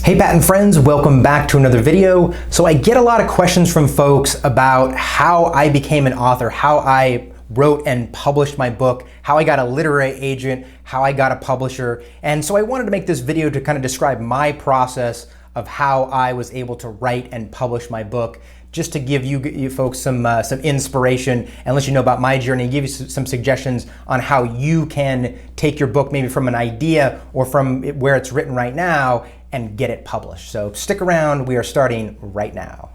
Hey patent friends, welcome back to another video. So I get a lot of questions from folks about how I became an author, how I wrote and published my book, how I got a literary agent, how I got a publisher. And so I wanted to make this video to kind of describe my process of how I was able to write and publish my book, just to give you folks some inspiration and let you know about my journey, give you some suggestions on how you can take your book maybe from an idea or from where it's written right now and get it published. So stick around, we are starting right now.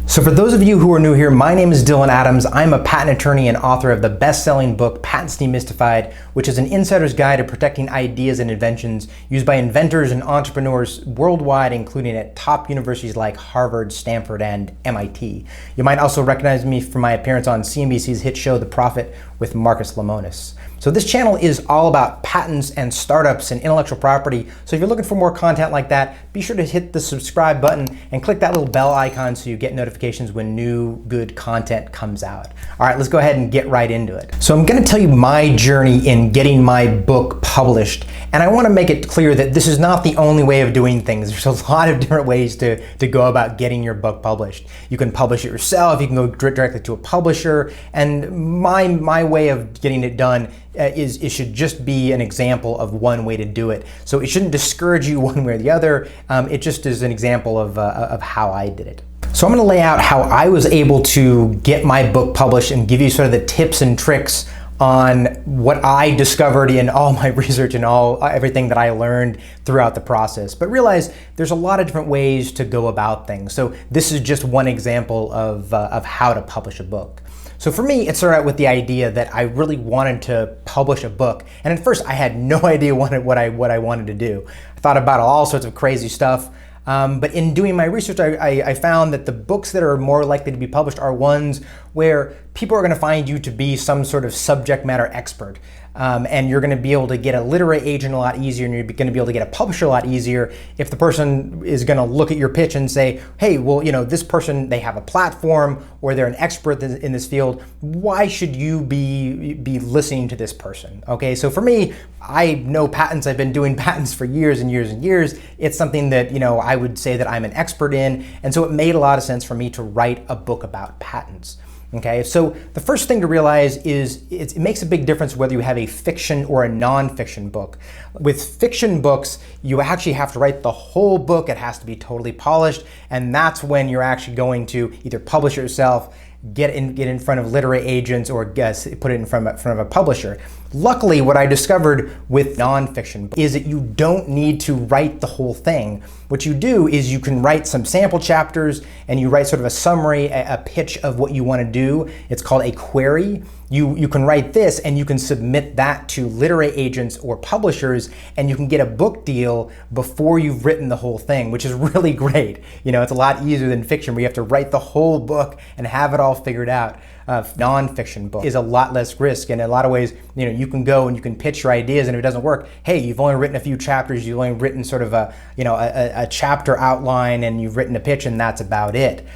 So for those of you who are new here, my name is Dylan Adams. I'm a patent attorney and author of the best-selling book, Patents Demystified, which is an insider's guide to protecting ideas and inventions used by inventors and entrepreneurs worldwide, including at top universities like Harvard, Stanford, and MIT. You might also recognize me from my appearance on CNBC's hit show, The Profit, with Marcus Lemonis. So this channel is all about patents and startups and intellectual property. So if you're looking for more content like that, be sure to hit the subscribe button and click that little bell icon so you get notifications when new good content comes out. All right, let's go ahead and get right into it. So I'm gonna tell you my journey in getting my book published. And I wanna make it clear that this is not the only way of doing things. There's a lot of different ways to go about getting your book published. You can publish it yourself, you can go directly to a publisher, and my way of getting it done is it should just be an example of one way to do it. So it shouldn't discourage you one way or the other. It just is an example of how I did it. So I'm going to lay out how I was able to get my book published and give you sort of the tips and tricks on what I discovered in all my research and everything that I learned throughout the process. But realize there's a lot of different ways to go about things. So this is just one example of how to publish a book. So for me, it started out with the idea that I really wanted to publish a book. And at first I had no idea what I wanted to do. I thought about all sorts of crazy stuff. But in doing my research, I found that the books that are more likely to be published are ones where people are going to find you to be some sort of subject matter expert. And you're going to be able to get a literary agent a lot easier, and you're going to be able to get a publisher a lot easier if the person is going to look at your pitch and say, hey, well, you know, this person, they have a platform or they're an expert in this field. Why should you be listening to this person? Okay, so for me, I know patents. I've been doing patents for years and years and years. It's something that, you know, I would say that I'm an expert in. And so it made a lot of sense for me to write a book about patents. Okay, so the first thing to realize is it makes a big difference whether you have a fiction or a nonfiction book. With fiction books, you actually have to write the whole book. It has to be totally polished, and that's when you're actually going to either publish it yourself, get in front of literary agents, or put it in front of a publisher. Luckily, what I discovered with nonfiction is that you don't need to write the whole thing. What you do is you can write some sample chapters and you write sort of a summary, a pitch of what you want to do. It's called a query. You can write this and you can submit that to literary agents or publishers, and you can get a book deal before you've written the whole thing, which is really great. You know, it's a lot easier than fiction where you have to write the whole book and have it all figured out. Nonfiction book is a lot less risk, and in a lot of ways, you know, you can go and you can pitch your ideas, and if it doesn't work, hey, you've only written a few chapters, you've only written sort of a chapter outline, and you've written a pitch, and that's about it.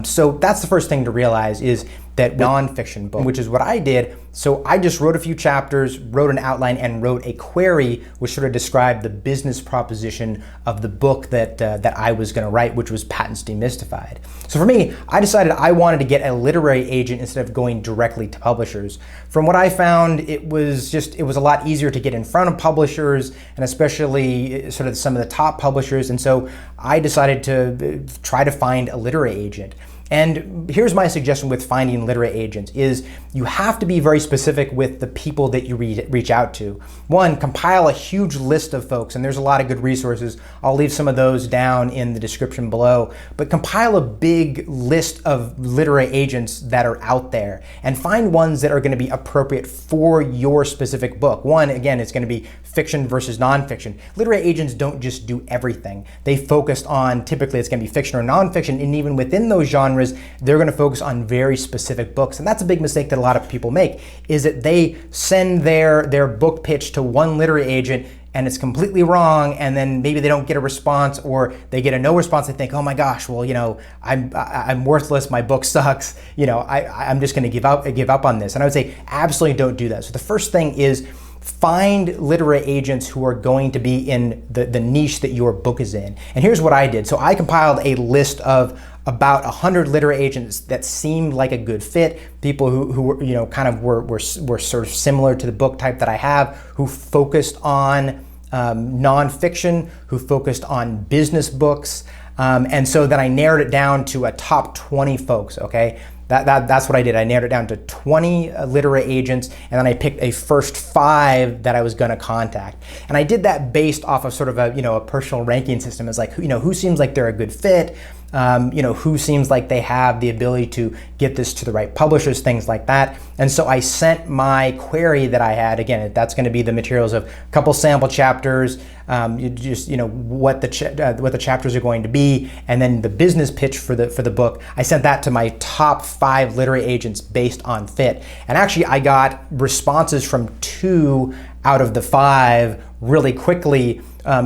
So that's the first thing to realize is that nonfiction book, which is what I did. So I just wrote a few chapters, wrote an outline, and wrote a query, which sort of described the business proposition of the book that I was going to write, which was Patents Demystified. So for me, I decided I wanted to get a literary agent instead of going directly to publishers. From what I found, it was a lot easier to get in front of publishers, and especially sort of some of the top publishers. And so I decided to try to find a literary agent. And here's my suggestion with finding literary agents is you have to be very specific with the people that you reach out to. One, compile a huge list of folks, and there's a lot of good resources. I'll leave some of those down in the description below, but compile a big list of literary agents that are out there and find ones that are going to be appropriate for your specific book. One, again, it's going to be fiction versus nonfiction. Literary agents don't just do everything. They focused on, typically it's going to be fiction or nonfiction, and even within those genres, they're going to focus on very specific books. And that's a big mistake that a lot of people make, is that they send their book pitch to one literary agent and it's completely wrong, and then maybe they don't get a response, or they get a no response. They think, oh my gosh, well, you know, I'm worthless, my book sucks, you know, I'm just going to give up on this. And I would say absolutely don't do that. So the first thing is find literary agents who are going to be in the niche that your book is in. And here's what I did. So I compiled a list of about 100 literary agents that seemed like a good fit, people who were, you know, kind of were sort of similar to the book type that I have, who focused on nonfiction, who focused on business books. And so then I narrowed it down to a top 20 folks, okay? That's what I did. I narrowed it down to 20 literary agents, and then I picked a first 5 that I was going to contact. And I did that based off of sort of a, you know, a personal ranking system. It's like, you know, who seems like they're a good fit, you know, who seems like they have the ability to get this to the right publishers, things like that. And so I sent my query that I had, again, that's going to be the materials of a couple sample chapters, you know, what the chapters are going to be, and then the business pitch for the book. I sent that to my top 5 literary agents based on fit. And actually I got responses from 2 out of the 5 really quickly,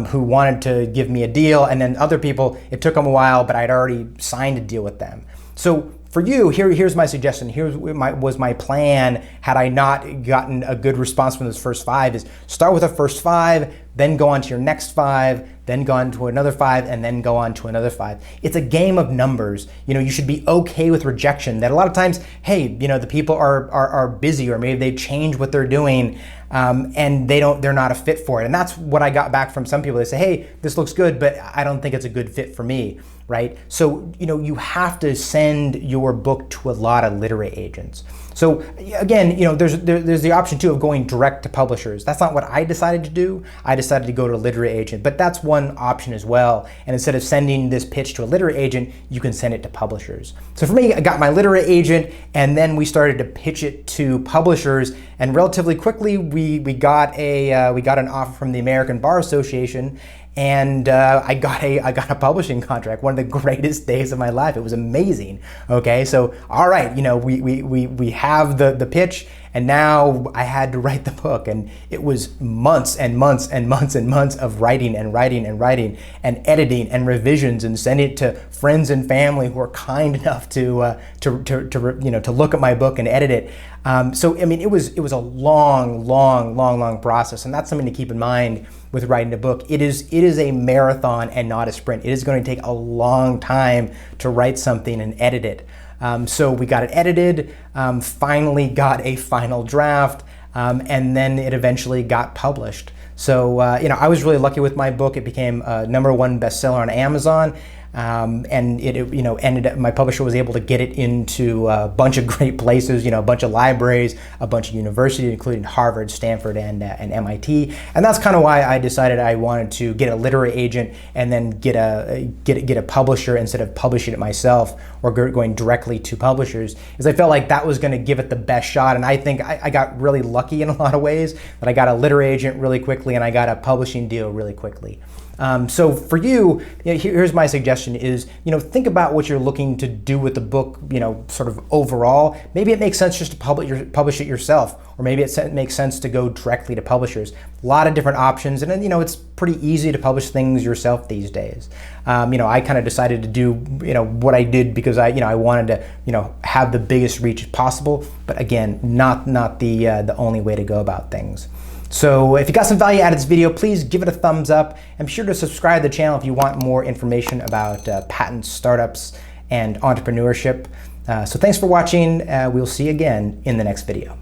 who wanted to give me a deal, and then other people, it took them a while, but I'd already signed a deal with them. So for you, here's my suggestion. Here's was my plan had I not gotten a good response from those first 5, is start with the first 5, then go on to your next 5, then go on to another 5, and then go on to another 5. It's a game of numbers. You know, you should be okay with rejection. That a lot of times, hey, you know, the people are busy, or maybe they change what they're doing, and they're not a fit for it. And that's what I got back from some people. They say, hey, this looks good, but I don't think it's a good fit for me, right? So, you know, you have to send your book to a lot of literary agents. So again, you know, there's the option too of going direct to publishers. That's not what I decided to do. I decided to go to a literary agent, but that's one option as well. And instead of sending this pitch to a literary agent, you can send it to publishers. So for me, I got my literary agent, and then we started to pitch it to publishers. And relatively quickly, we got an offer from the American Bar Association. And I got a publishing contract, one of the greatest days of my life. It was amazing. Okay, so all right, you know, we have the pitch, and now I had to write the book, and it was months and months and months and months of writing and writing and writing and editing and revisions and sending it to friends and family who were kind enough to look at my book and edit it. So I mean, it was a long process, and that's something to keep in mind with writing a book. It is a marathon and not a sprint. It is going to take a long time to write something and edit it. So we got it edited, finally got a final draft, and then it eventually got published. So you know, I was really lucky with my book. It became a #1 bestseller on Amazon. And it you know, ended up, my publisher was able to get it into a bunch of great places, you know, a bunch of libraries, a bunch of universities, including Harvard, Stanford, and MIT. And that's kind of why I decided I wanted to get a literary agent and then get a publisher instead of publishing it myself or going directly to publishers, because I felt like that was going to give it the best shot. And I think I got really lucky in a lot of ways that I got a literary agent really quickly and I got a publishing deal really quickly. So for you, here's my suggestion is, you know, think about what you're looking to do with the book, you know, sort of overall. Maybe it makes sense just to publish it yourself, or maybe it makes sense to go directly to publishers. A lot of different options, and then, you know, it's pretty easy to publish things yourself these days. You know, I kind of decided to do, you know, what I did because I wanted to, you know, have the biggest reach possible, but again, not the only way to go about things. So if you got some value out of this video, please give it a thumbs up, and be sure to subscribe to the channel if you want more information about patents, startups, and entrepreneurship. So thanks for watching. We'll see you again in the next video.